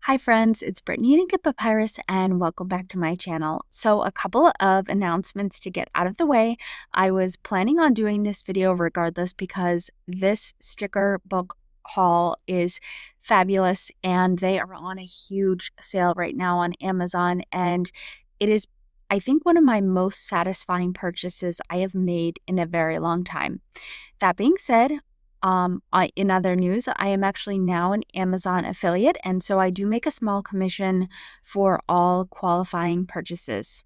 Hi friends, it's Brittany and Papyrus and welcome back to my channel. So a couple of announcements to get out of the way. I was planning on doing this video regardless because this sticker book haul is fabulous and they are on a huge sale right now on Amazon, and it is, I think, one of my most satisfying purchases I have made in a very long time. That being said, in other news, I am actually now an Amazon affiliate, and so I do make a small commission for all qualifying purchases.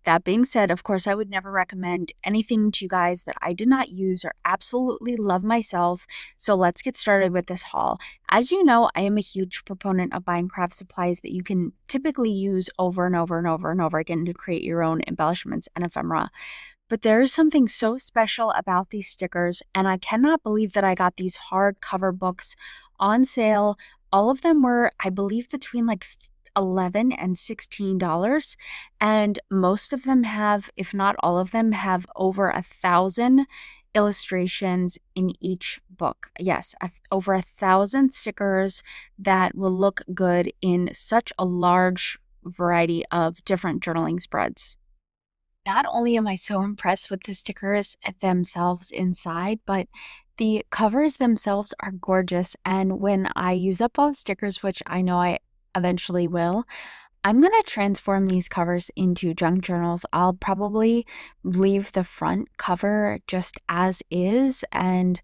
That being said, of course, I would never recommend anything to you guys that I did not use or absolutely love myself. So let's get started with this haul. As you know, I am a huge proponent of buying craft supplies that you can typically use over and over and over and over again to create your own embellishments and ephemera. But there is something so special about these stickers, and I cannot believe that I got these hardcover books on sale. All of them were, I believe, between like $11 and $16, and most of them have, if not all of them, have over 1,000 illustrations in each book. Yes, over 1,000 stickers that will look good in such a large variety of different journaling spreads. Not only am I so impressed with the stickers themselves inside, but the covers themselves are gorgeous. And when I use up all the stickers, which I know I eventually will, I'm going to transform these covers into junk journals. I'll probably leave the front cover just as is and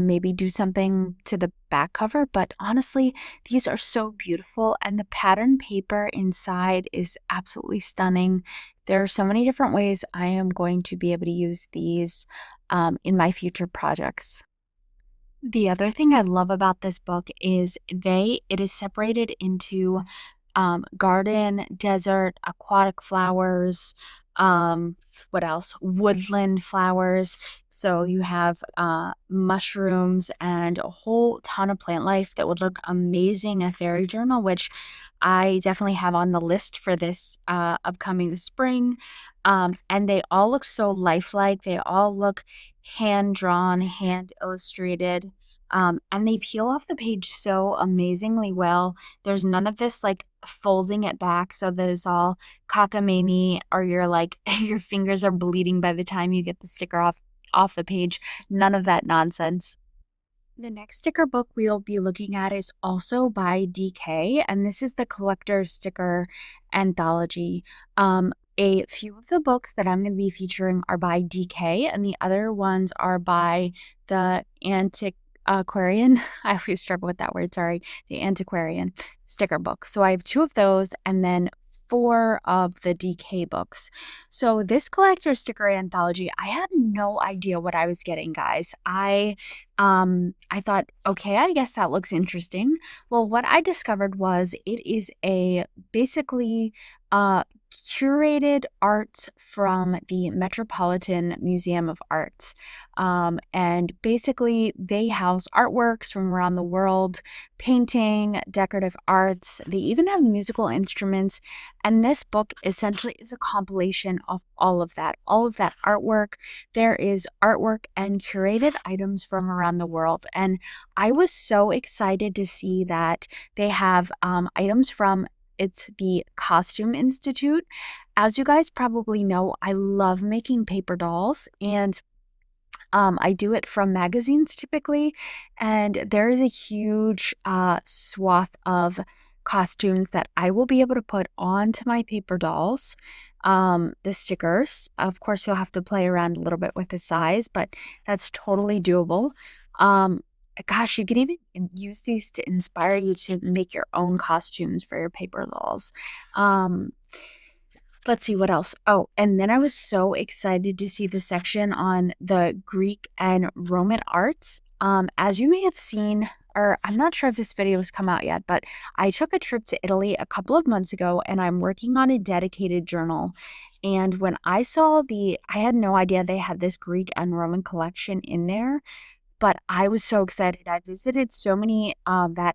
maybe do something to the back cover. But honestly, these are so beautiful, and the pattern paper inside is absolutely stunning. There are so many different ways I am going to be able to use these in my future projects. The other thing I love about this book is it is separated into garden, desert, aquatic flowers, what else? Woodland flowers. So you have mushrooms and a whole ton of plant life that would look amazing in a fairy journal, which I definitely have on the list for this upcoming spring. And they all look so lifelike. They all look hand-drawn, hand-illustrated. And they peel off the page so amazingly well. There's none of this like folding it back so that it's all cockamamie, or you're like your fingers are bleeding by the time you get the sticker off the page. None of that nonsense. The next sticker book we'll be looking at is also by DK, and this is the Collector's Sticker Anthology. A few of the books that I'm going to be featuring are by DK, and the other ones are by the Antiquarian. I always struggle with that word, sorry. The Antiquarian sticker books. So I have 2 of those, and then 4 of the DK books. So this collector sticker anthology, I had no idea what I was getting, guys. I thought, okay, I guess that looks interesting. Well, what I discovered was it is basically curated arts from the Metropolitan Museum of Arts. And basically they house artworks from around the world, painting, decorative arts. They even have musical instruments. And this book essentially is a compilation of all of that artwork. There is artwork and curated items from around the world. And I was so excited to see that they have items from it's the Costume Institute. As you guys probably know, I love making paper dolls, and I do it from magazines typically, and there is a huge swath of costumes that I will be able to put onto my paper dolls. The stickers, of course, you'll have to play around a little bit with the size, but that's totally doable. Gosh, you can even use these to inspire you to make your own costumes for your paper dolls. Let's see what else. Oh, and then I was so excited to see the section on the Greek and Roman arts. As you may have seen, or I'm not sure if this video has come out yet, but I took a trip to Italy a couple of months ago, and I'm working on a dedicated journal. And when I saw I had no idea they had this Greek and Roman collection in there. but I was so excited. I visited so many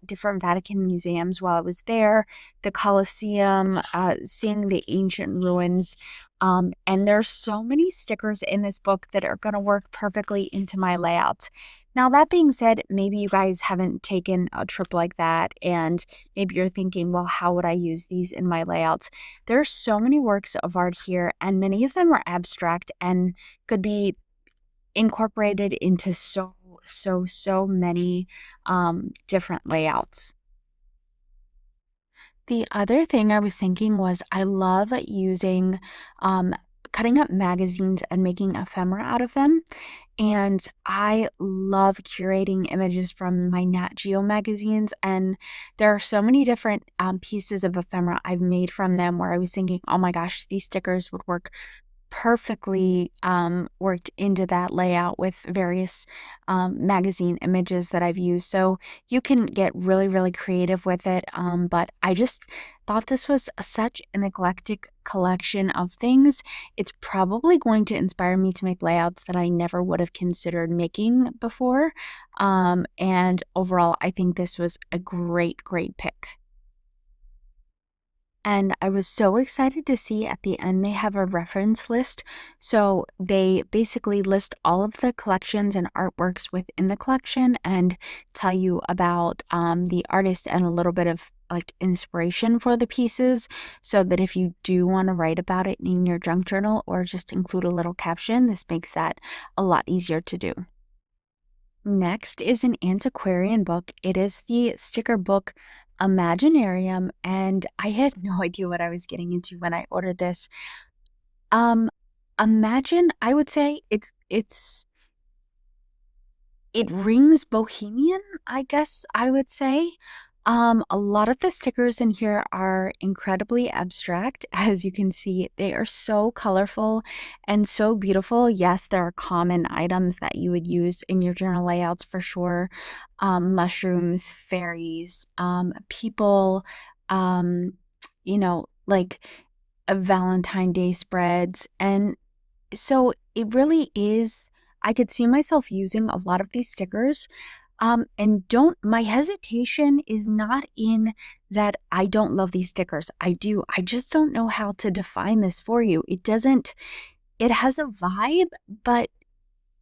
different Vatican museums while I was there, the Colosseum, seeing the ancient ruins. And there's so many stickers in this book that are going to work perfectly into my layouts. Now, that being said, maybe you guys haven't taken a trip like that, and maybe you're thinking, well, how would I use these in my layouts? There's so many works of art here, and many of them are abstract and could be incorporated into so many different layouts. The other thing I was thinking was I love using cutting up magazines and making ephemera out of them. And I love curating images from my Nat Geo magazines. And there are so many different pieces of ephemera I've made from them where I was thinking, oh my gosh, these stickers would work perfectly worked into that layout with various magazine images that I've used. So you can get really creative with it. But I just thought this was such an eclectic collection of things. It's probably going to inspire me to make layouts that I never would have considered making before. And overall, I think this was a great pick. And I was so excited to see at the end they have a reference list. So they basically list all of the collections and artworks within the collection and tell you about the artist and a little bit of like inspiration for the pieces, so that if you do want to write about it in your junk journal or just include a little caption, this makes that a lot easier to do. Next is an antiquarian book. It is the sticker book Imaginarium, and I had no idea what I was getting into when I ordered this. Um, Imagine, I would say it rings bohemian, I guess I would say. A lot of the stickers in here are incredibly abstract. As you can see, they are so colorful and so beautiful. Yes, there are common items that you would use in your journal layouts for sure. Mushrooms, fairies, people, um, like a Valentine Day spreads. And so it really is, I could see myself using a lot of these stickers. And my hesitation is not in that I don't love these stickers. I do. I just don't know how to define this for you. It has a vibe, but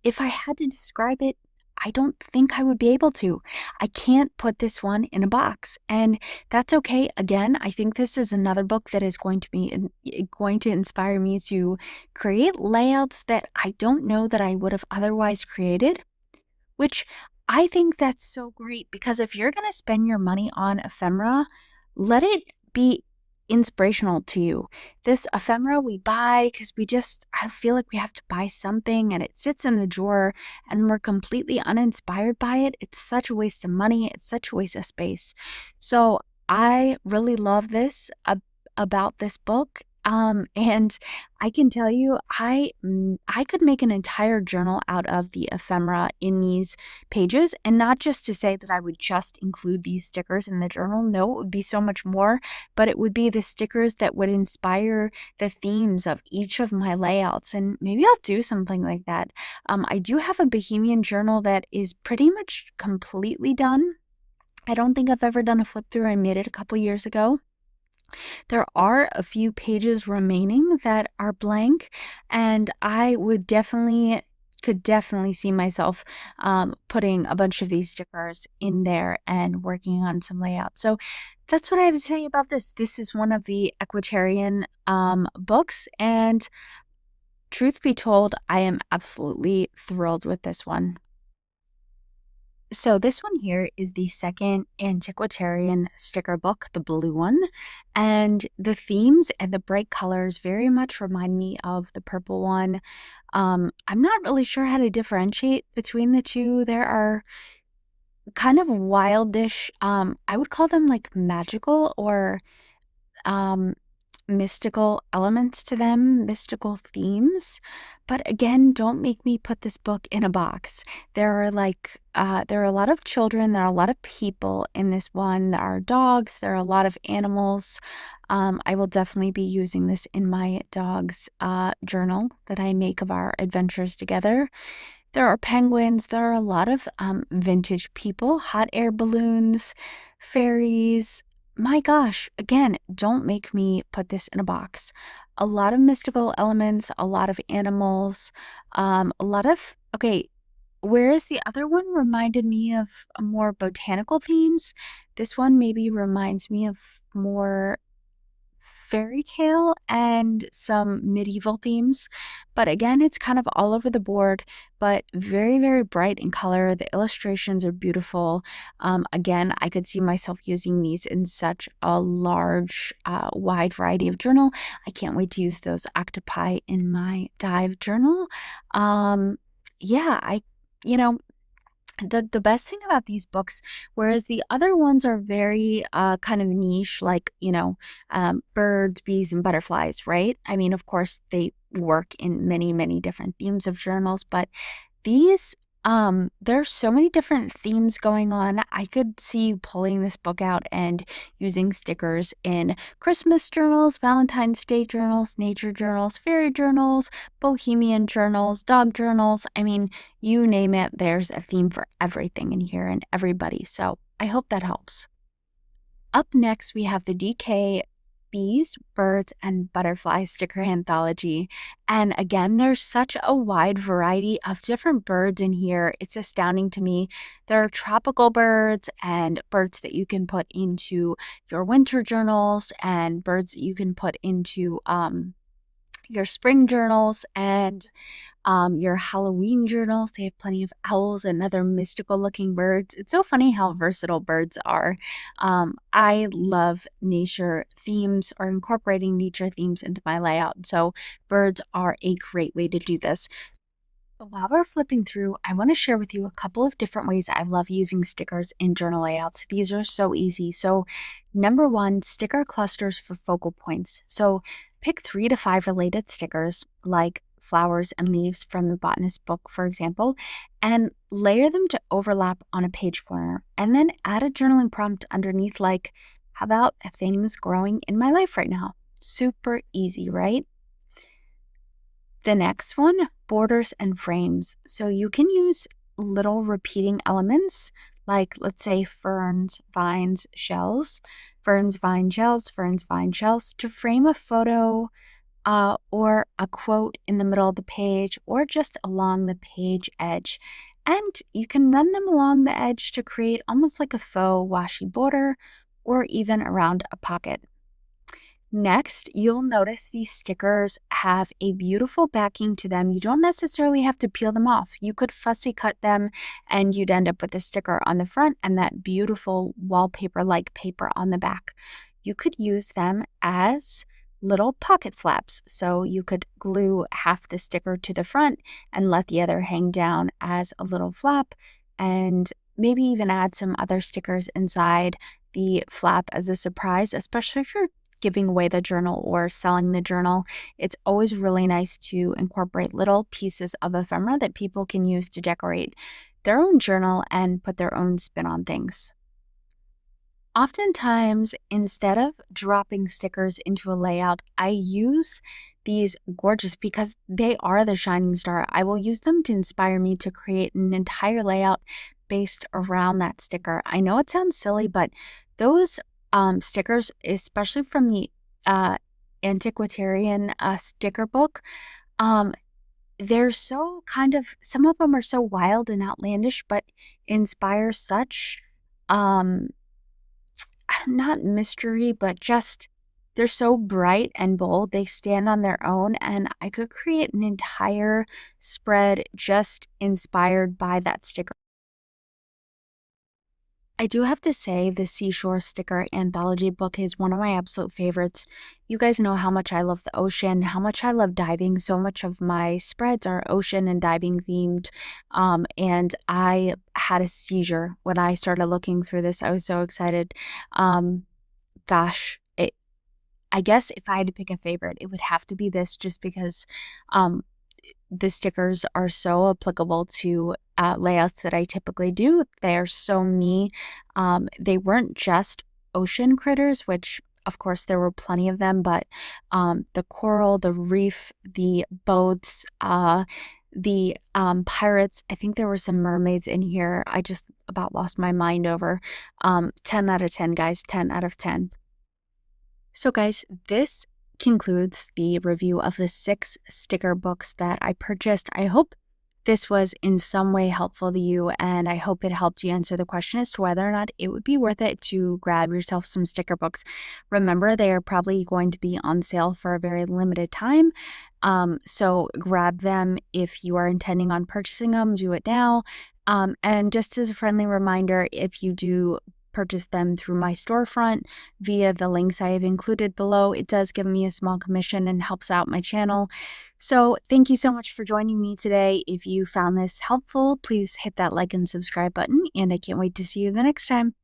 if I had to describe it, I don't think I would be able to. I can't put this one in a box, and that's okay. Again, I think this is another book that is going to inspire me to create layouts that I don't know that I would have otherwise created, which I think that's so great, because if you're going to spend your money on ephemera, let it be inspirational to you. This ephemera we buy because I feel like we have to buy something and it sits in the drawer and we're completely uninspired by it. It's such a waste of money. It's such a waste of space. So I really love this about this book. And I can tell you, I could make an entire journal out of the ephemera in these pages, and not just to say that I would just include these stickers in the journal. No, it would be so much more, but it would be the stickers that would inspire the themes of each of my layouts, and maybe I'll do something like that. I do have a Bohemian journal that is pretty much completely done. I don't think I've ever done a flip through. I made it a couple years ago. There are a few pages remaining that are blank, and I could definitely see myself putting a bunch of these stickers in there and working on some layouts. So that's what I have to say about this. This is one of the Equitarian books, and truth be told, I am absolutely thrilled with this one. So this one here is the second Antiquarian sticker book, the blue one, and the themes and the bright colors very much remind me of the purple one. I'm not really sure how to differentiate between the two. There are kind of wildish, I would call them like magical or mystical elements to them, mystical themes. But again, don't make me put this book in a box. There are a lot of children, there are a lot of people in this one. There are dogs, there are a lot of animals. I will definitely be using this in my dog's journal that I make of our adventures together. There are penguins. There are a lot of vintage people, hot air balloons, fairies. My gosh, again, don't make me put this in a box. A lot of mystical elements, a lot of animals, a lot of, okay, whereas the other one reminded me of more botanical themes, this one maybe reminds me of more fairy tale and some medieval themes. But again, it's kind of all over the board, but very, very bright in color. The illustrations are beautiful. Again, I could see myself using these in such a large, wide variety of journal. I can't wait to use those octopi in my dive journal. Yeah, you know, the best thing about these books, whereas the other ones are very kind of niche, like, birds, bees, and butterflies, right? I mean, of course, they work in many, many different themes of journals, but these, there's so many different themes going on. I could see you pulling this book out and using stickers in Christmas journals, Valentine's Day journals, nature journals, fairy journals, bohemian journals, dog journals. I mean, you name it, there's a theme for everything in here and everybody. So I hope that helps. Up next, we have the DK Bees, Birds, and Butterflies sticker anthology. And again, there's such a wide variety of different birds in here. It's astounding to me. There are tropical birds and birds that you can put into your winter journals and birds that you can put into your spring journals and your Halloween journals. They have plenty of owls and other mystical looking birds. It's so funny how versatile birds are. I love nature themes or incorporating nature themes into my layout. So birds are a great way to do this. But while we're flipping through, I want to share with you a couple of different ways I love using stickers in journal layouts. These are so easy. So number one, sticker clusters for focal points. So pick 3 to 5 related stickers like flowers and leaves from the Botanist book, for example, and layer them to overlap on a page corner. And then add a journaling prompt underneath like, how about things growing in my life right now? Super easy, right? The next one, borders and frames. So you can use little repeating elements like, let's say, ferns, vines, shells, ferns, vine shells, ferns, vine shells to frame a photo or a quote in the middle of the page or just along the page edge. And you can run them along the edge to create almost like a faux washi border or even around a pocket. Next, you'll notice these stickers have a beautiful backing to them. You don't necessarily have to peel them off. You could fussy cut them and you'd end up with a sticker on the front and that beautiful wallpaper-like paper on the back. You could use them as little pocket flaps. So you could glue half the sticker to the front and let the other hang down as a little flap, and maybe even add some other stickers inside the flap as a surprise, especially if you're giving away the journal or selling the journal. It's always really nice to incorporate little pieces of ephemera that people can use to decorate their own journal and put their own spin on things. Oftentimes, instead of dropping stickers into a layout, I use these gorgeous, because they are the shining star. I will use them to inspire me to create an entire layout based around that sticker. I know it sounds silly, but those stickers, especially from the Antiquarian sticker book, they're so some of them are so wild and outlandish, but inspire such, not mystery, but just, they're so bright and bold. They stand on their own, and I could create an entire spread just inspired by that sticker. I do have to say the Seashore sticker anthology book is one of my absolute favorites. You guys know how much I love the ocean, how much I love diving. So much of my spreads are ocean and diving themed. And I had a seizure when I started looking through this. I was so excited. Gosh, I guess if I had to pick a favorite, it would have to be this, just because the stickers are so applicable to layouts that I typically do. They're so me. They weren't just ocean critters, which of course there were plenty of them, but the coral, the reef, the boats, the pirates. I think there were some mermaids in here. I just about lost my mind over. 10 out of 10, guys. 10 out of 10. So guys, this concludes the review of the 6 sticker books that I purchased. I hope this was in some way helpful to you, and I hope it helped you answer the question as to whether or not it would be worth it to grab yourself some sticker books. Remember, they are probably going to be on sale for a very limited time, so grab them if you are intending on purchasing them. Do it now. And just as a friendly reminder, if you do purchase them through my storefront via the links I have included below, it does give me a small commission and helps out my channel. So thank you so much for joining me today. If you found this helpful, please hit that like and subscribe button, and I can't wait to see you the next time.